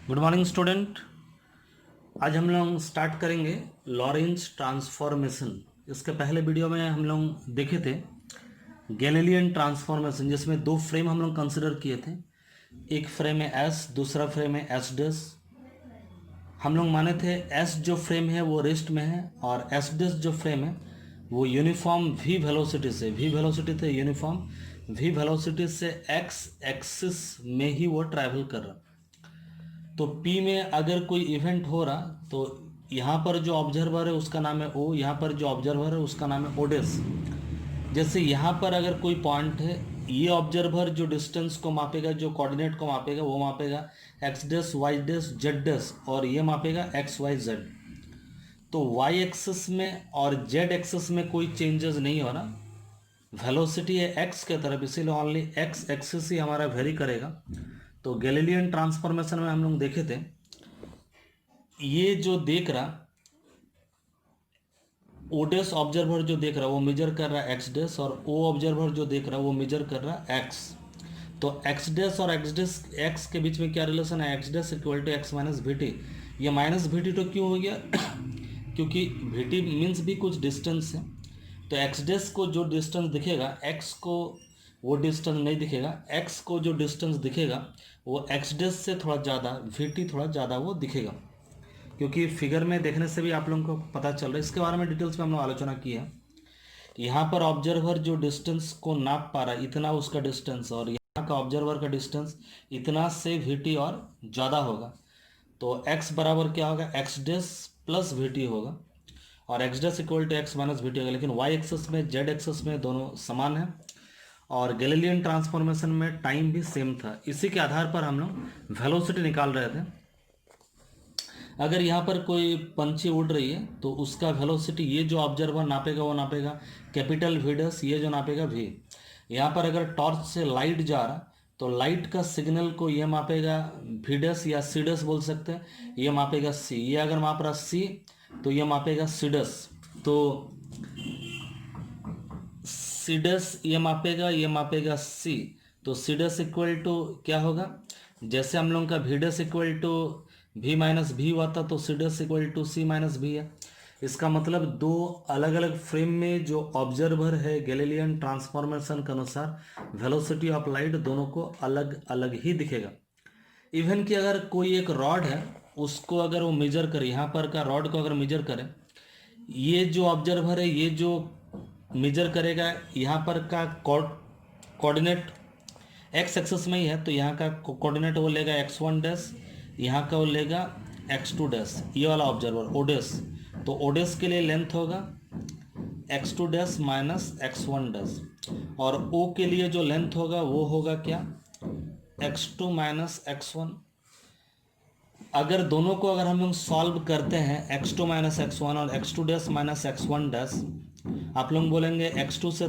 Good morning student. आज हम लोग स्टार्ट करेंगे लॉरेंज ट्रांसफॉर्मेशन। इसके पहले वीडियो में हम लोग देखे थे गैलीलियन ट्रांसफॉर्मेशन, जिसमें दो फ्रेम हम लोग कंसिडर किए थे। एक फ्रेम है एस, दूसरा फ्रेम है एस डैश। हम लोग माने थे एस जो फ्रेम है वो रेस्ट में है और एस डैश जो फ्रेम है वो यूनिफॉर्म वी वेलोसिटी से, वी वेलोसिटी थे यूनिफॉर्म, वी वेलोसिटी से एक्स एक्सिस में ही वो ट्रैवल कर रहा। तो P में अगर कोई इवेंट हो रहा तो यहाँ पर जो ऑब्जर्वर है उसका नाम है O, यहाँ पर जो ऑब्जर्वर है उसका नाम है ओडेस। जैसे यहाँ पर अगर कोई पॉइंट है, ये ऑब्जर्वर जो डिस्टेंस को मापेगा, जो कोऑर्डिनेट को मापेगा, वो मापेगा x dash y dash z dash, और ये मापेगा एक्स वाई जेड। तो वाई एक्सिस में और जेड एक्सिस में कोई चेंजेस नहीं हो रहा। वेलोसिटी है एक्स के तरफ, इसीलिए ओनली एक्स एक्सिस ही हमारा वेरी करेगा। तो गैलीलियन ट्रांसफॉर्मेशन में हम लोग देखे थे, ये जो देख रहा ओ डैश ऑब्जर्वर जो देख रहा वो मेजर कर रहा है एक्स डैश, और ओ ऑब्जर्वर जो देख रहा वो मेजर कर रहा है एक्स। तो एक्स डैश और एक्स डैश एक्स के बीच में क्या रिलेशन है? X dash equal to x minus v t. ये माइनस वी टी तो क्यों हो गया? क्योंकि वी टी मीन्स भी कुछ डिस्टेंस है। तो एक्स डैश को जो डिस्टेंस दिखेगा, एक्स को वो डिस्टेंस नहीं दिखेगा। एक्स को जो डिस्टेंस दिखेगा वो एक्स डैश से थोड़ा ज़्यादा, वी टी थोड़ा ज़्यादा वो दिखेगा, क्योंकि फिगर में देखने से भी आप लोगों को पता चल रहा है। इसके बारे में डिटेल्स में हम लोग आलोचना की है। यहाँ पर ऑब्जर्वर जो डिस्टेंस को नाप पा रहा है, इतना उसका डिस्टेंस, और यहाँ का ऑब्जर्वर का डिस्टेंस इतना से वी टी और ज़्यादा होगा। तो x बराबर क्या होगा? X dash plus v t होगा, और x dash equal to x minus v t होगा। लेकिन y एक्सेस में, z एक्सेस में दोनों समान है, और गैलीलियन ट्रांसफॉर्मेशन में टाइम भी सेम था। इसी के आधार पर हम लोग वेलोसिटी निकाल रहे थे। अगर यहाँ पर कोई पंछी उड़ रही है तो उसका वेलोसिटी, ये जो ऑब्जर्वर नापेगा वो नापेगा कैपिटल वी डैश, ये जो नापेगा वी। यहाँ पर अगर टॉर्च से लाइट जा रहा तो लाइट का सिग्नल को ये मापेगा वी डैश या सी डैश बोल सकते हैं, ये मापेगा सी। ये अगर माप रहा सी तो ये मापेगा सी डैश। तो सी डैश ये मापेगा, ये मापेगा सी। तो सी डैश इक्वल टू क्या होगा? जैसे हम लोगों का v dash equal to v minus v हुआ था, तो c dash equal to c minus v है। इसका मतलब दो अलग अलग फ्रेम में जो ऑब्जर्वर है गैलीलियन ट्रांसफॉर्मेशन के अनुसार वेलोसिटी ऑफ लाइट दोनों को अलग अलग ही दिखेगा। इवन कि अगर कोई एक रॉड है उसको अगर वो मेजर करे, यहाँ पर का रॉड को अगर मेजर करे, ये जो ऑब्जर्वर है ये जो मेजर करेगा यहाँ पर का कोऑर्डिनेट एक्स एक्सिस में ही है, तो यहाँ का कोऑर्डिनेट वो लेगा एक्स वन डैश, यहाँ का वो लेगा एक्स टू डैश, ये वाला ऑब्जर्वर ओ डैश। तो ओ डैश के लिए लेंथ होगा x two dash minus x one dash, और ओ के लिए जो लेंथ होगा वो होगा क्या? X two minus x one. अगर दोनों को अगर हम लोग सॉल्व करते हैं, x two minus x one और x two dash minus x one dash, आप लोग बोलेंगे एक्स टू से,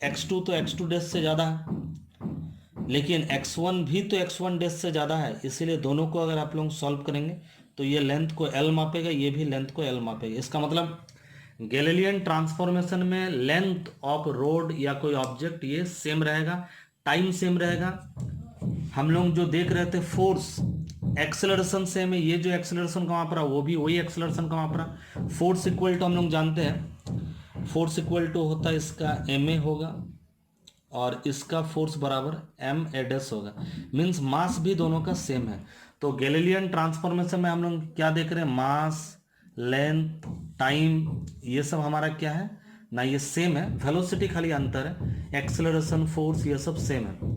एक्स टू तो एक्स टू डैश से ज़्यादा है, लेकिन x1 भी तो x1 डैश से ज़्यादा है, इसीलिए दोनों को अगर आप लोग सॉल्व करेंगे तो ये लेंथ को L मापेगा, ये भी लेंथ को L मापेगा। इसका मतलब गैलीलियन ट्रांसफॉर्मेशन में लेंथ ऑफ रोड या कोई ऑब्जेक्ट ये सेम रहेगा, टाइम सेम रहेगा। हम लोग जो देख रहे थे फोर्स, एक्सेलरेशन सेम है, ये जो एक्सेलरेशन का माप रहा वो भी वही एक्सेलरेशन का माप रहा। फोर्स इक्वल टू हम लोग जानते हैं, फोर्स इक्वल टू होता है इसका ma होगा, और इसका फोर्स बराबर एम एडस होगा। मीन्स मास भी दोनों का सेम है। तो गैलीलियन ट्रांसफॉर्मेशन में हम लोग क्या देख रहे हैं? मास, लेंथ, टाइम, ये सब हमारा क्या है ना, ये सेम है। वेलोसिटी खाली अंतर है, एक्सेलरेशन, फोर्स, ये सब सेम है।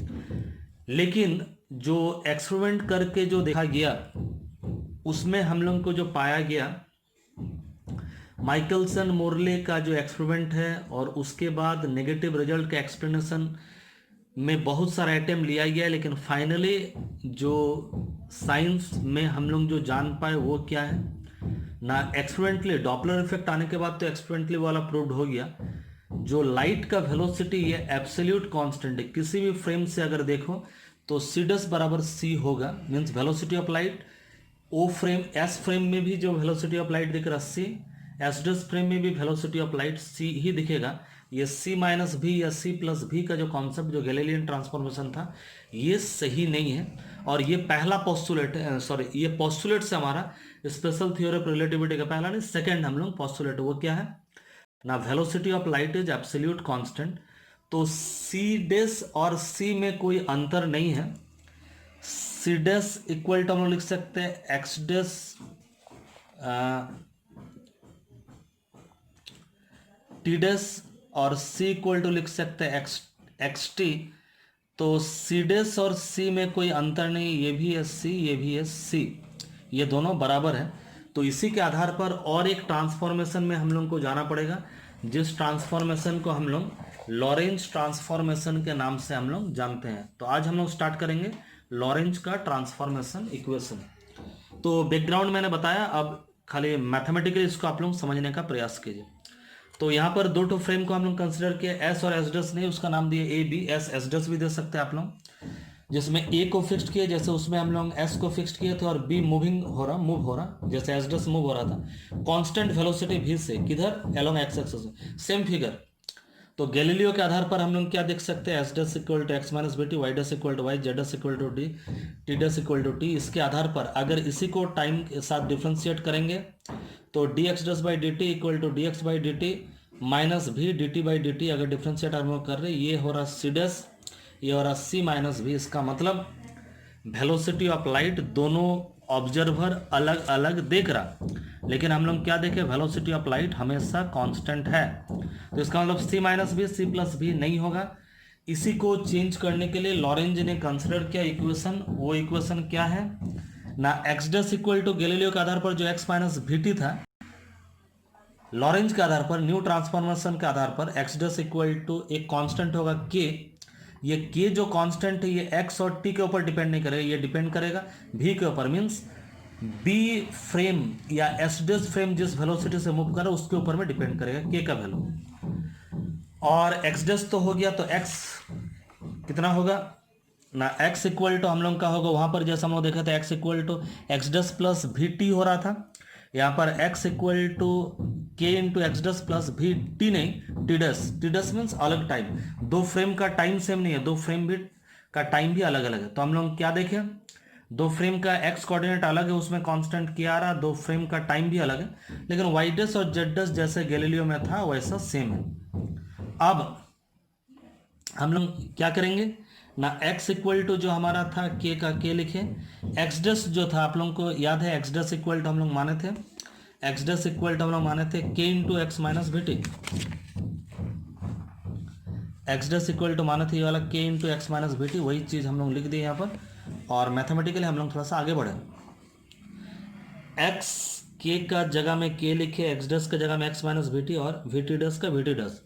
लेकिन जो एक्सपेरिमेंट करके जो देखा गया उसमें हम लोग को जो पाया गया, माइकलसन मोरले का जो एक्सपेरिमेंट है और उसके बाद नेगेटिव रिजल्ट का एक्सप्लेनेशन में बहुत सारा आइटम लिया गया, लेकिन फाइनली जो साइंस में हम लोग जो जान पाए वो क्या है ना, एक्सपेरिमेंटली डॉपलर इफेक्ट आने के बाद तो एक्सपेरिमेंटली वाला प्रूव्ड हो गया, जो लाइट का वेलोसिटी ये एब्सोल्यूट कांस्टेंट है। किसी भी फ्रेम से अगर देखो तो सी डस बराबर सी होगा, means velocity of light. O frame, S frame में भी जो वेलोसिटी ऑफ लाइट दिख रहा सी, एस डस फ्रेम में भी वेलोसिटी ऑफ लाइट सी ही दिखेगा। ये सी माइनस भी या सी प्लस भी का जो कॉन्सेप्ट जो गैलीलियन ट्रांसफॉर्मेशन था ये सही नहीं है। और ये पहला पोस्टुलेट है, सॉरी ये पोस्टुलेट से हमारा स्पेशल थ्योरी ऑफ रिलेटिविटी का पहला नहीं सेकंड हम लोग पोस्टुलेट, वो क्या है ना, velocity of light is absolute constant. तो सी डेस और सी में कोई अंतर नहीं है। सी डेस इक्वल टू हम लोग लिख सकते हैं एक्स डेस टी डेस, और सी इक्वल टू लिख सकते हैं एक्स टी। तो सी डेस और सी में कोई अंतर नहीं, ये भी है सी, ये भी है सी, ये दोनों बराबर है। तो इसी के आधार पर और एक ट्रांसफॉर्मेशन में हम लोग को जाना पड़ेगा, जिस ट्रांसफॉर्मेशन को हम लोग लॉरेंज ट्रांसफॉर्मेशन के नाम से हम लोग जानते हैं। तो आज हम लोग स्टार्ट करेंगे लॉरेंज का ट्रांसफॉर्मेशन इक्वेशन। तो बैकग्राउंड मैंने बताया, अब खाली मैथमेटिकली इसको आप लोग समझने का प्रयास कीजिए। तो यहाँ पर दो ठो फ्रेम को हम लोग कंसिडर किया, एस और एस डस नहीं, उसका नाम दिया A B, S S DOS भी दे सकते हैं आप लोग, जिसमें ए को फिक्स्ड किए, जैसे उसमें हम लोग एस को फिक्स्ड किए थे, और बी मूव हो रहा जैसे एस डस मूव हो रहा था कांस्टेंट वेलोसिटी भी से, किधर एलोंग एक्स एक्सिस में, सेम फिगर। तो गैलीलियो के आधार पर हम लोग क्या देख सकते हैं, S dash equal to x minus B t, y dash equal to y, z dash equal to d, t dash equal to t. इसके आधार पर अगर इसी को टाइम के साथ डिफ्रेंशिएट करेंगे तो d x dash by d t equal to d x by d t minus v d t by d t. अगर डिफ्रेंशिएट हम लोग कर रहे हैं, ये हो रहा सी डस, ये हो रहा सी माइनस भी। इसका मतलब वेलोसिटी ऑफ लाइट दोनों ऑब्जर्वर अलग अलग देख रहा, लेकिन हम लोग क्या देखें, वेलोसिटी ऑफ लाइट हमेशा कांस्टेंट है। तो इसका मतलब सी माइनस भी सी प्लस भी नहीं होगा। इसी को चेंज करने के लिए लॉरेंज ने कंसिडर किया इक्वेशन, वो इक्वेशन क्या है ना, x dash equal to Galileo के आधार पर जो एक्स माइनस भी टी था, लॉरेंज के आधार पर न्यू ट्रांसफॉर्मेशन के आधार पर एक्स डस इक्वल टू एक कांस्टेंट होगा के। ये के जो कांस्टेंट है ये एक्स और टी के ऊपर डिपेंड नहीं करेगा, ये डिपेंड करेगा भी के ऊपर, मीन्स बी फ्रेम या एस डस फ्रेम जिस वेलोसिटी से मूव कर रहा है उसके ऊपर में डिपेंड करेगा के का वैल्यू। और एक्स डस तो हो गया, तो एक्स कितना होगा ना, एक्स इक्वल टू हम लोग का होगा वहां पर जैसा हम लोग देखा था x equal to x dash plus v t हो रहा था, यहाँ पर x equal to k into x dash plus v t नहीं t dash. T dash means अलग टाइम, दो फ्रेम का टाइम सेम नहीं है, दो फ्रेम भी का टाइम भी अलग अलग है। तो हम लोग क्या देखें, दो फ्रेम का x कोऑर्डिनेट अलग है, उसमें कांस्टेंट क्या आ रहा, दो फ्रेम का टाइम भी अलग है, लेकिन वाई डस और जेड डस जैसे गैलीलियो में था वैसा सेम है। अब हम लोग क्या करेंगे ना, x इक्वल टू जो हमारा था k का k लिखे, एक्स डस जो था आप लोगों को याद है, एक्स डस इक्वल टू हम लोग माने थे, एक्स डस इक्वल टू हम लोग माने थे k इंटू एक्स माइनस भी t. X dash equal to माने थे ये वाला k इंटू एक्स माइनस भी टी, वही चीज़ हम लोग लिख दिए यहाँ पर। और मैथमेटिकली हम लोग थोड़ा सा आगे बढ़े, x k का जगह में k लिखे, एक्स डस का जगह में एक्स माइनस भी टी, और वी टी डस का वी टी डस।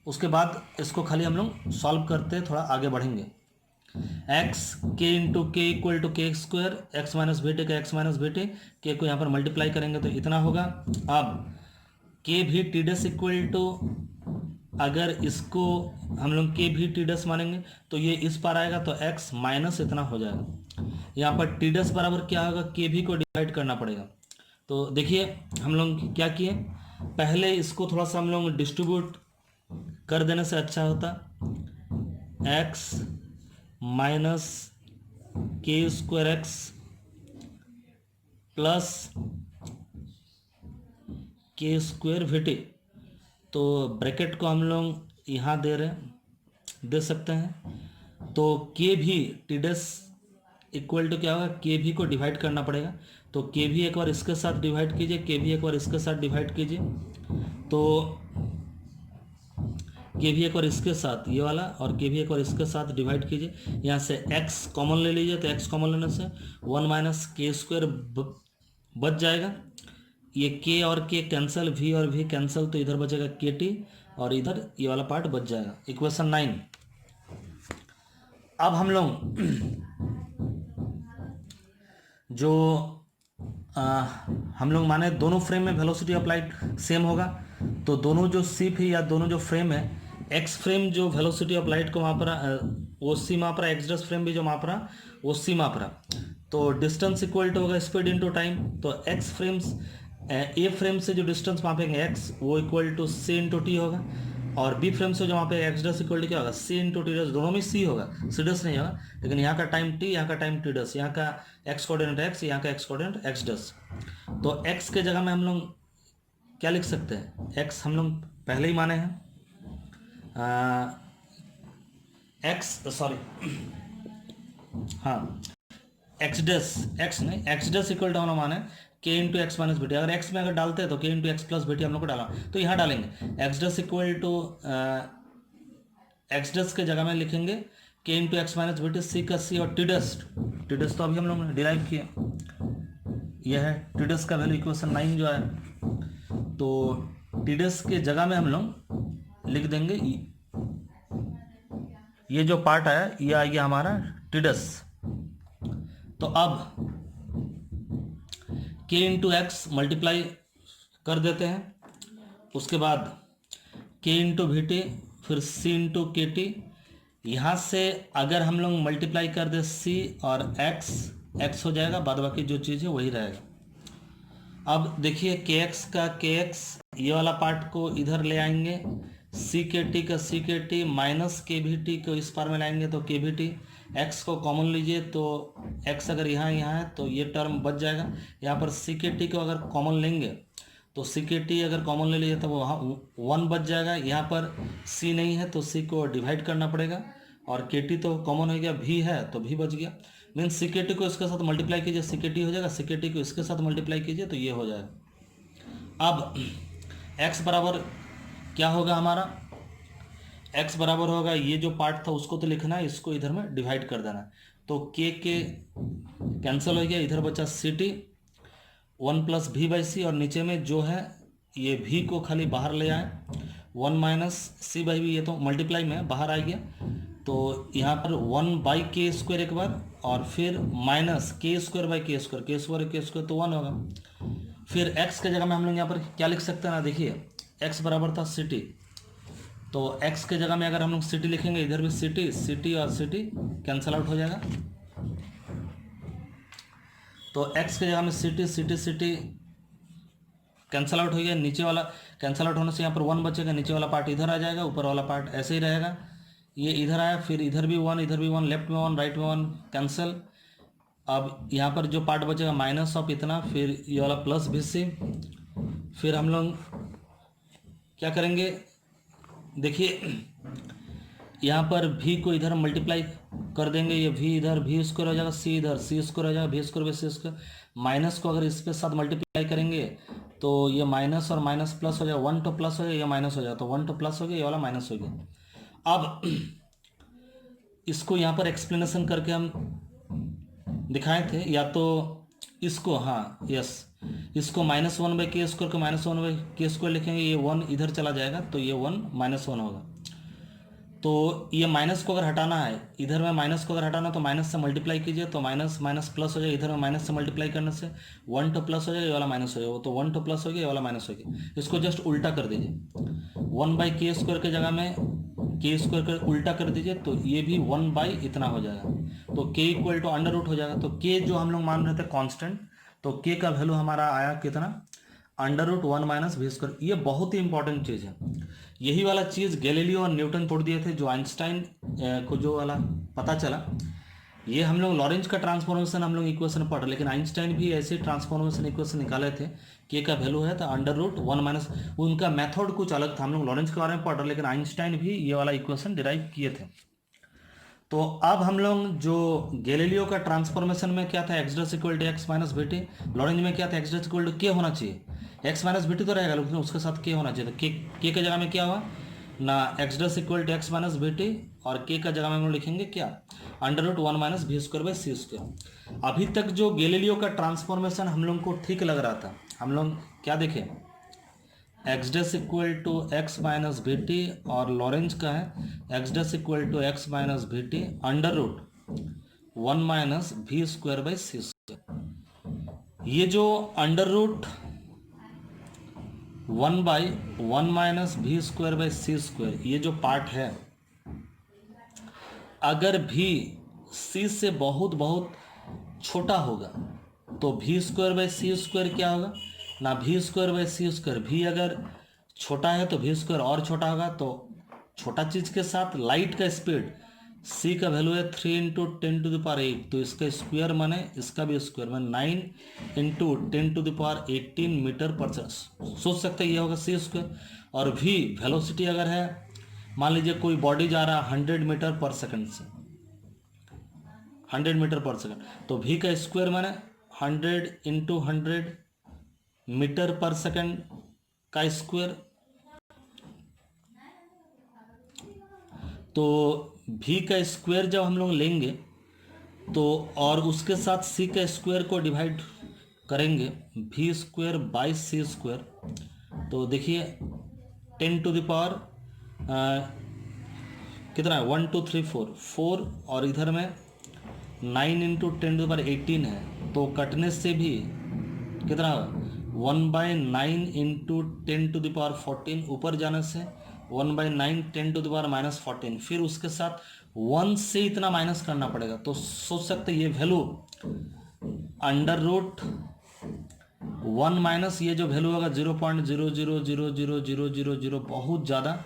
उसके बाद इसको खाली हम लोग सॉल्व करते थोड़ा आगे बढ़ेंगे। एक्स के into k equal to k square, x minus B t का x minus B t, k को यहाँ पर मल्टीप्लाई करेंगे तो इतना होगा। अब के भी टी डस इक्वल टू, अगर इसको हम लोग के भी टी डस मानेंगे तो ये इस पर आएगा, तो एक्स माइनस इतना हो जाएगा। यहाँ पर टी डस बराबर क्या होगा, के भी को डिवाइड करना पड़ेगा। तो देखिए हम लोग क्या किए, पहले इसको थोड़ा सा हम लोग डिस्ट्रीब्यूट कर देने से अच्छा होता, एक्स माइनस के स्क्वायर एक्स प्लस के स्क्वायर वी टी। तो ब्रैकेट को हम लोग यहाँ दे सकते हैं। तो के भी टी डस इक्वल टू क्या होगा, के भी को डिवाइड करना पड़ेगा, तो के भी एक बार इसके साथ डिवाइड कीजिए, के भी एक बार इसके साथ डिवाइड कीजिए, तो के भी एक बार इसके साथ ये वाला, और के भी एक बार इसके साथ डिवाइड कीजिए। यहाँ से x कॉमन ले लीजिए, तो x कॉमन लेने से 1 माइनस के स्क्वायर बच जाएगा। ये k और k कैंसिल, v और v कैंसिल, तो इधर बचेगा के टी, और इधर ये वाला पार्ट बच जाएगा। इक्वेशन 9। अब हम लोग जो हम लोग माने दोनों फ्रेम में वेलोसिटी ऑफ लाइट सेम होगा, तो दोनों जो शिप है या दोनों जो फ्रेम है, एक्स फ्रेम जो वेलोसिटी ऑफ लाइट को माप रहा वो सी माप रहा, एक्स डस फ्रेम भी जो माप रहा वो सी माप रहा। तो डिस्टेंस इक्वल टू होगा स्पीड इनटू टाइम। तो एक्स फ्रेम्स ए फ्रेम से जो डिस्टेंस मापेंगे एक्स, वो equal to c into t होगा। और बी फ्रेम से जो वहाँ पे एक्स डस इक्वल टू क्या होगा, सी इंटू टी डस, दोनों में सी होगा, सी डस नहीं होगा, लेकिन यहाँ का टाइम टी, यहाँ का टाइम टी डस, यहाँ का एक्स कोऑर्डिनेट एक्स, यहाँ का एक्स कोऑर्डिनेट एक्स डस। तो एक्स के जगह में हम लोग क्या लिख सकते हैं, एक्स हम लोग पहले ही माने हैं, एक्स सॉरी हाँ एक्स डस, एक्स नहीं एक्स डस इक्वल टू हम लोग माने के into x minus B T. अगर एक्स में अगर डालते हैं तो के into x plus B T हम लोग को डाला, तो यहाँ डालेंगे x dash equal to x डस के जगह में लिखेंगे के into x minus B T, सी का सी, और टी डस तो अभी हम लोग ने डिराइव किया, यह है टी डस का वैल्यू इक्वेशन 9 जो है। तो टी डस के जगह में हम लोग लिख देंगे ये जो पार्ट आया ये आ गया हमारा टी डस। तो अब के इंटू एक्स मल्टीप्लाई कर देते हैं, उसके बाद के इंटू वी टी, फिर सी इंटू के टी, यहाँ से अगर हम लोग मल्टीप्लाई कर दे सी और एक्स, एक्स हो जाएगा, बाद बाकी जो चीज़ है वही रहेगा। अब देखिए के एक्स का के एक्स, ये वाला पार्ट को इधर ले आएंगे, सी के टी का सी के टी माइनस के भी टी को इस पार में लाएंगे तो के भी टी, एक्स को कॉमन लीजिए तो एक्स अगर यहाँ है तो ये टर्म बच जाएगा। यहाँ पर सी के टी को अगर कॉमन लेंगे तो सी के टी अगर कॉमन ले लीजिए तो वो वहाँ 1 बच जाएगा। यहाँ पर सी नहीं है तो सी को डिवाइड करना पड़ेगा, और के टी तो कॉमन हो गया, भी है तो भी बच गया, मीन्स सी के टी को इसके साथ मल्टीप्लाई कीजिए, सी के टी हो जाएगा, सी के टी को इसके साथ मल्टीप्लाई कीजिए तो ये हो जाएगा। अब एक्स बराबर क्या होगा हमारा, एक्स बराबर होगा ये जो पार्ट था उसको तो लिखना है, इसको इधर में डिवाइड कर देना है, तो के कैंसिल हो गया, इधर बचा सी टी 1 प्लस भी बाई सी, और नीचे में जो है ये भी को खाली बाहर ले आए, 1 माइनस सी बाई भी, ये तो मल्टीप्लाई में बाहर आ गया, तो यहाँ पर 1 बाई के स्क्वायर एक बार, और फिर माइनस के स्क्वायर बाई के स्क्वायर, के स्क्वायर तो 1 होगा। फिर x के जगह में हम लोग यहाँ पर क्या लिख सकते हैं ना, देखिए x बराबर था सी टी, तो x के जगह में अगर हम लोग सी टी लिखेंगे, इधर भी सी टी और सी टी कैंसिल आउट हो जाएगा, तो x के जगह में सी टी कैंसिल आउट हो गया, नीचे वाला कैंसिल आउट होने से यहाँ पर 1 बचेगा, नीचे वाला पार्ट इधर आ जाएगा, ऊपर वाला पार्ट ऐसे ही रहेगा, ये इधर आया, फिर इधर भी 1, इधर भी 1, लेफ्ट में 1 राइट में 1 कैंसिल। अब यहाँ पर जो पार्ट बचेगा माइनस ऑफ इतना, फिर ये वाला प्लस भी सी, फिर हम लोग क्या करेंगे, देखिए यहाँ पर भी को इधर मल्टीप्लाई कर देंगे, ये भी इधर भी स्क्वायर हो जाएगा, सी इधर सी स्क्वायर हो जाएगा, भी स्क्वायर सी स्क्वायर, माइनस को अगर इसके साथ मल्टीप्लाई करेंगे तो ये माइनस और माइनस प्लस हो जाएगा, 1 तो प्लस हो गया, ये माइनस हो जाएगा, तो 1 तो प्लस हो गया, ये वाला माइनस हो गया। अब इसको यहाँ पर एक्सप्लेनेशन करके हम दिखाए थे, या तो इसको हाँ यस, इसको -1 बाई के स्क्वायर को -1 बाई के स्क्वायर लिखेंगे, ये 1 इधर चला जाएगा तो ये 1 -1 होगा, तो ये माइनस को अगर हटाना है, इधर में माइनस को अगर हटाना तो माइनस से मल्टीप्लाई कीजिए, तो माइनस माइनस प्लस हो जाएगा, इधर में माइनस से मल्टीप्लाई करने से 1 तो प्लस हो जाएगा, ये वाला माइनस हो जाएगा, तो 1 तो प्लस हो गया, ये वाला माइनस हो गया। इसको जस्ट उल्टा कर दीजिए, 1 बाई के स्क्वायर के जगह में के स्क्वायर कर उल्टा कर दीजिए, तो ये भी 1 बाई इतना हो जाएगा, तो के इक्वल टू अंडर रूट हो जाएगा। तो के जो हम लोग मान रहे थे कांस्टेंट, तो के का वैल्यू हमारा आया कितना, under root 1 minus v square. ये बहुत ही इंपॉर्टेंट चीज़ है, यही वाला चीज़ गैलीलियो और न्यूटन तोड़ दिए थे, जो आइंस्टाइन को जो वाला पता चला, ये हम लोग लॉरेंज का ट्रांसफॉर्मेशन हम लोग इक्वेशन पढ़ रहे, लेकिन आइंस्टाइन भी ऐसे ट्रांसफॉर्मेशन इक्वेशन निकाले थे, के का वैल्यू है तो अंडर रूट 1 माइनस, उनका मेथड कुछ अलग था, हम लोग लॉरेंज के बारे में पढ़ रहे, लेकिन आइंस्टाइन भी ये वाला इक्वेशन डिराइव किए थे। तो अब हम लोग जो गैलीलियो का ट्रांसफॉर्मेशन में क्या था, x dash equal to x minus B t, Lorentz में क्या था, एक्स डस इक्वल टू के होना चाहिए, एक्स माइनस बी टी तो रहेगा लेकिन उसके साथ के होना चाहिए, तो के के जगह में क्या हुआ ना, x dash equal to x minus B t, और के का जगह में हम लोग लिखेंगे क्या, under root 1 minus v square by c square. अभी तक जो गैलीलियो का ट्रांसफॉर्मेशन हम लोग को ठीक लग रहा था, हम लोग क्या देखें, x dash equal to x minus B t, और लॉरेंज का है x dash equal to x minus B t under root 1 minus v square by c square. ये जो under root 1 by 1 minus v square by c square, ये जो part है, अगर भी सी से बहुत बहुत छोटा होगा तो v square by c square क्या होगा ना, v square by c square, भी अगर छोटा है तो वी स्क्वायर और छोटा होगा, तो छोटा चीज के साथ लाइट का स्पीड, c का वैल्यू है 3 × 10⁸, तो इसका स्क्वायर माने इसका भी स्क्वायर माने 9 × 10⁸ मीटर पर सेकंड। सोच सकते हैं ये होगा c स्क्वायर। और v वेलोसिटी अगर है, मान लीजिए कोई बॉडी जा रहा है 100 मीटर पर सेकंड से, 100 मीटर पर सेकंड, तो v का स्क्वायर माने 100 × 100 मीटर पर सेकंड का स्क्वायर। तो v का स्क्वायर जब हम लोग लेंगे तो और उसके साथ c का स्क्वायर को डिवाइड करेंगे, v square by c square, तो देखिए 10⁻, कितना है 1 2 3 4 4, और इधर में 9 × 10⁻18 है, तो कटने से भी कितना 1/9 × 10⁻14, ऊपर जाने से 1/9 10⁻−14, फिर उसके साथ 1 से इतना माइनस करना पड़ेगा। तो सोच सकते ये वैल्यू √1 माइनस ये जो वैल्यू होगा 0.000000, बहुत ज़्यादा,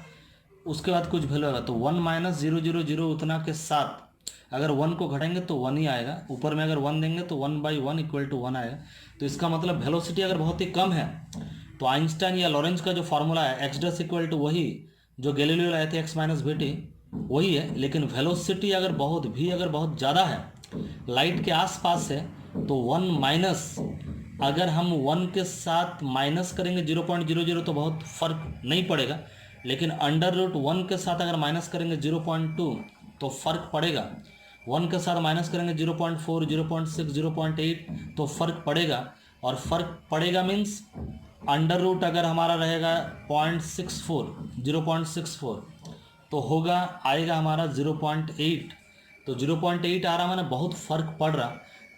उसके बाद कुछ वैल्यू होगा, तो 1 - 000 उतना के साथ अगर 1 को घटाएंगे तो 1 ही आएगा, ऊपर में अगर 1 देंगे तो 1/1 = 1 आएगा। तो इसका मतलब वेलोसिटी अगर बहुत ही कम है तो आइंस्टाइन या लॉरेंज का जो फार्मूला है x' = वही जो गैलीलियो लाए थे x - vt, वही है, लेकिन वेलोसिटी अगर बहुत ज़्यादा है, लाइट के आसपास है, तो 1 माइनस, अगर हम 1 के साथ माइनस करेंगे 0.00 तो बहुत फर्क नहीं पड़ेगा, लेकिन √1 के साथ अगर माइनस करेंगे 0.2 तो फर्क पड़ेगा, 1 के साथ माइनस करेंगे 0.4 0.6 0.8 तो फर्क पड़ेगा, और फर्क पड़ेगा मीन्स √ अगर हमारा रहेगा 0.64 तो होगा आएगा हमारा 0.8, तो 0.8 आ रहा मैंने बहुत फर्क पड़ रहा।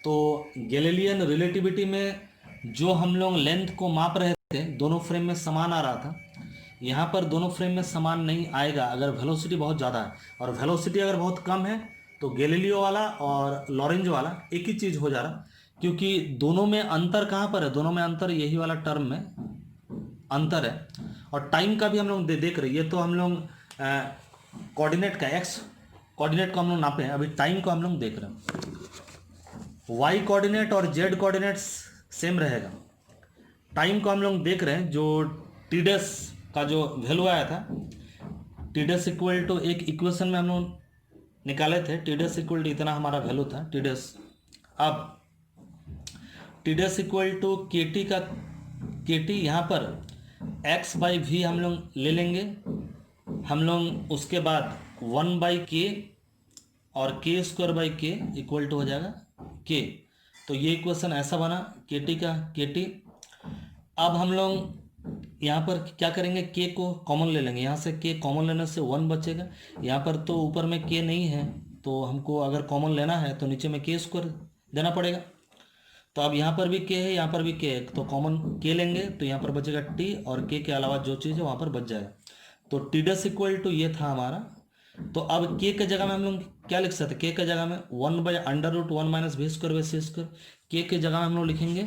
तो गैलीलियन रिलेटिविटी में जो हम लोग लेंथ को माप रहे थे दोनों फ्रेम में समान आ रहा था, यहाँ पर दोनों फ्रेम में समान नहीं आएगा अगर वेलोसिटी बहुत ज़्यादा है, और वेलोसिटी अगर बहुत कम है तो गैलीलियो वाला और लॉरेंज वाला एक ही चीज़ हो जा रहा, क्योंकि दोनों में अंतर कहाँ पर है, दोनों में अंतर यही वाला टर्म में अंतर है। और टाइम का भी हम लोग देख रहे हैं, ये तो हम लोग कोऑर्डिनेट का एक्स कोऑर्डिनेट को हम लोग नापे हैं, अभी टाइम को हम लोग देख रहे हैं। वाई कोऑर्डिनेट और जेड कोऑर्डिनेट सेम रहेगा, टाइम को हम लोग देख रहे हैं। जो टीडस का जो वैल्यू आया था, टीडस = एक इक्वेशन में हम लोग निकाले थे, टीडस = इतना हमारा वैल्यू था टीडस। अब टीडस = KT का KT यहाँ पर x/v हम लोग ले लेंगे, हम लोग उसके बाद 1/k और k² = हो जाएगा k। तो ये इक्वेशन ऐसा बना KT का KT। अब हम लोग यहाँ पर क्या करेंगे, k को कॉमन ले लेंगे, यहाँ से k कॉमन लेने से 1 बचेगा, यहाँ पर तो ऊपर में k नहीं है, तो हमको अगर कॉमन लेना है तो नीचे में k² देना पड़ेगा। तो अब यहाँ पर भी k है, यहाँ पर भी k है, तो कॉमन k लेंगे तो यहाँ पर बचेगा t, और k के अलावा जो चीज़ है वहाँ पर बच जाएगा। तो टीडस = ये था हमारा। तो अब k के जगह में हम लोग क्या लिख सकते हैं, k के जगह में 1/√1 - v²/c², k के जगह में हम लोग लिखेंगे,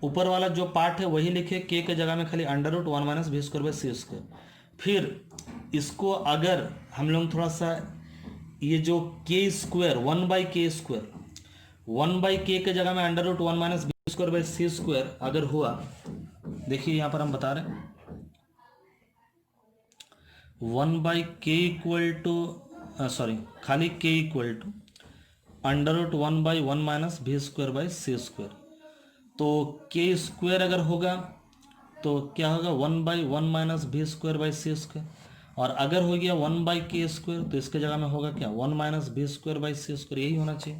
ऊपर वाला जो पार्ट है वही लिखे, k के जगह में खाली √1 - v²/c²। फिर इसको अगर हम लोग थोड़ा सा ये जो k² 1/k² के जगह में √1 - v²/c² अगर हुआ, देखिए यहाँ पर हम बता रहे हैं 1/k खाली k = √1/1 - v²/c²। तो k² अगर होगा तो क्या होगा 1/1 - v²/c², और अगर हो गया 1/k² तो इसके जगह में होगा क्या 1 - v²/c², यही होना चाहिए।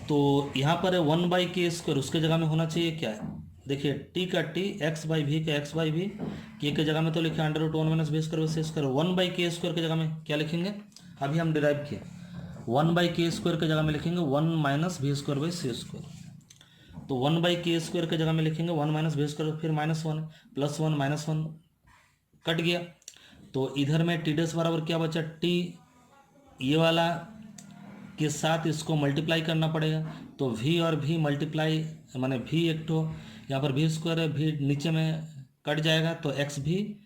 तो यहाँ पर है 1/k², उसके जगह में होना चाहिए क्या है, देखिए t का t, x/v का x/v, k के जगह में तो लिखे √1 - v²/c², 1/k² के जगह में क्या लिखेंगे, अभी हम डिराइव किए 1/k² के जगह में लिखेंगे 1 - v²/c²। तो 1/k² के जगह में लिखेंगे 1 - v², फिर -1 +1 -1 कट गया, तो इधर में टीडस बराबर क्या बचा t, ये वाला के साथ इसको मल्टीप्लाई करना पड़ेगा, तो v और v मल्टीप्लाई माने v एक तो यहाँ पर v² है, v नीचे में कट जाएगा तो x भी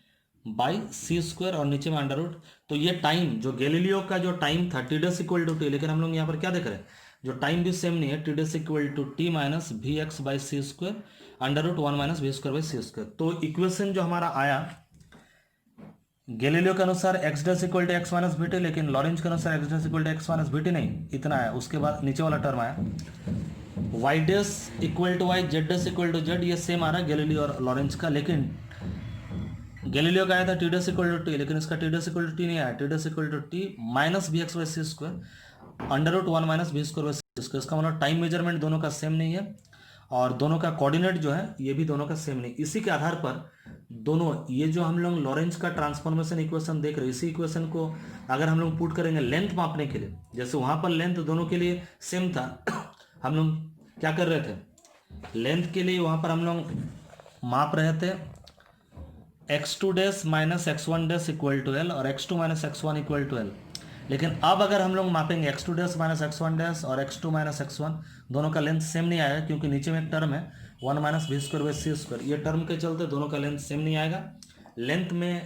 बाई सी स्क्वायर और नीचे में अंडर रूट। तो ये टाइम जो गैलीलियो का जो टाइम था t dash equal to t, लेकिन हम लोग यहाँ पर क्या देख रहे हैं, जो टाइम भी सेम नहीं है, t dash equal to t minus v x by c square under root 1 minus v square by c square. तो इक्वेशन जो हमारा आया गैलीलियो के अनुसार x dash equal to x minus v t, लेकिन लॉरेंज के अनुसार x dash equal to x minus v t नहीं, इतना है। उसके बाद नीचे वाला टर्म आया y dash equal to y, z dash equal to Z, ये सेम आ रहा है गैलीलियो और लॉरेंज का, लेकिन गैलीलियो का आया था t dash equal to t, लेकिन इसका t dash equal to t नहीं आया, t dash equal to t minus v x by c square under root 1 minus v square by c square. इसका मतलब टाइम मेजरमेंट दोनों का same नहीं है और दोनों का कोऑर्डिनेट जो है ये भी दोनों का सेम नहीं। इसी के आधार पर दोनों ये जो हम लोग लॉरेंज का ट्रांसफॉर्मेशन इक्वेशन देख रहे हैं, इसी इक्वेशन को अगर हम लोग पुट करेंगे लेंथ मापने के लिए, जैसे वहाँ पर लेंथ दोनों के लिए सेम था, हम लोग क्या कर रहे थे, लेंथ के लिए वहाँ पर हम लोग माप रहे थे x2 dash minus x1 dash equal to l और x2 minus x1 equal to L. लेकिन अब अगर हम लोग मापेंगे x2 dash minus x1 dash और x2 माइनस x1, दोनों का लेंथ सेम नहीं आएगा, क्योंकि नीचे में एक टर्म है 1 minus v square by c square, ये टर्म के चलते दोनों का लेंथ सेम नहीं आएगा, लेंथ में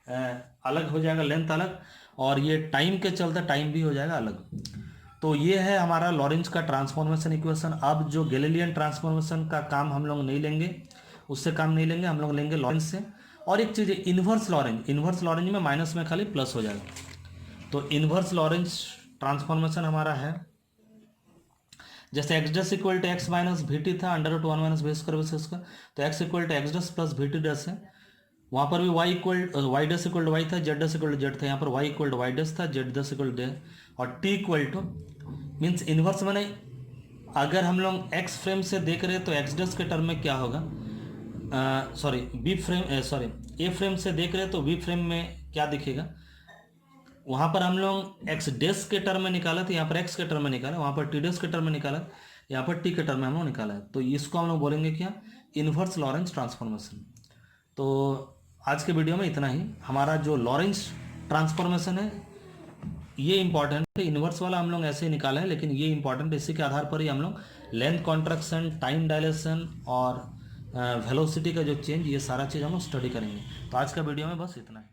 अलग हो जाएगा, लेंथ अलग, और ये टाइम के चलते टाइम भी हो जाएगा अलग। तो ये है हमारा लॉरेंज का ट्रांसफॉर्मेशन इक्वेशन। अब जो गैलीलियन ट्रांसफॉर्मेशन का काम हम लोग नहीं लेंगे, उससे काम नहीं लेंगे, हम लोग लेंगे लॉरेंज से। और एक चीज़ है इन्वर्स लॉरेंज, इन्वर्स लॉरेंज में माइनस में खाली प्लस हो जाएगा। तो इन्वर्स लॉरेंज ट्रांसफॉर्मेशन हमारा है, जैसे x dash equal to x minus v t था under root 1 minus v square by c square, तो x equal to x dash plus v t dash है। वहाँ पर भी y dash equal to y था, z dash equal to z था, यहाँ पर y equal to y dash था, जेड डस इक्वल टू, और t equal to means inverse मैंने अगर हम लोग एक्स फ्रेम से देख रहे हैं तो एक्स डस के टर्म में क्या होगा, सॉरी बी फ्रेम, सॉरी ए फ्रेम से देख रहे हैं तो बी फ्रेम में क्या दिखेगा, वहाँ पर हम लोग एक्स डेस के टर्म में निकाला था, यहाँ पर एक्स के टर्म में निकाला, वहाँ पर टी डेस के टर्म में निकाला, यहाँ पर टी के टर्म में हम लोग निकाला है। तो इसको हम लोग बोलेंगे क्या, इन्वर्स लॉरेंज ट्रांसफॉर्मेशन। तो आज के वीडियो में इतना ही। हमारा जो लॉरेंज ट्रांसफॉर्मेशन है ये इंपॉर्टेंट है, इन्वर्स वाला हम लोग ऐसे ही निकाला है, लेकिन ये इंपॉर्टेंट है, इसी के आधार पर ही हम लोग लेंथ कॉन्ट्रैक्शन, टाइम डायलेशन और वेलोसिटी का जो चेंज, ये सारा चीज़ हम लोग स्टडी करेंगे। तो आज का वीडियो में बस इतना है।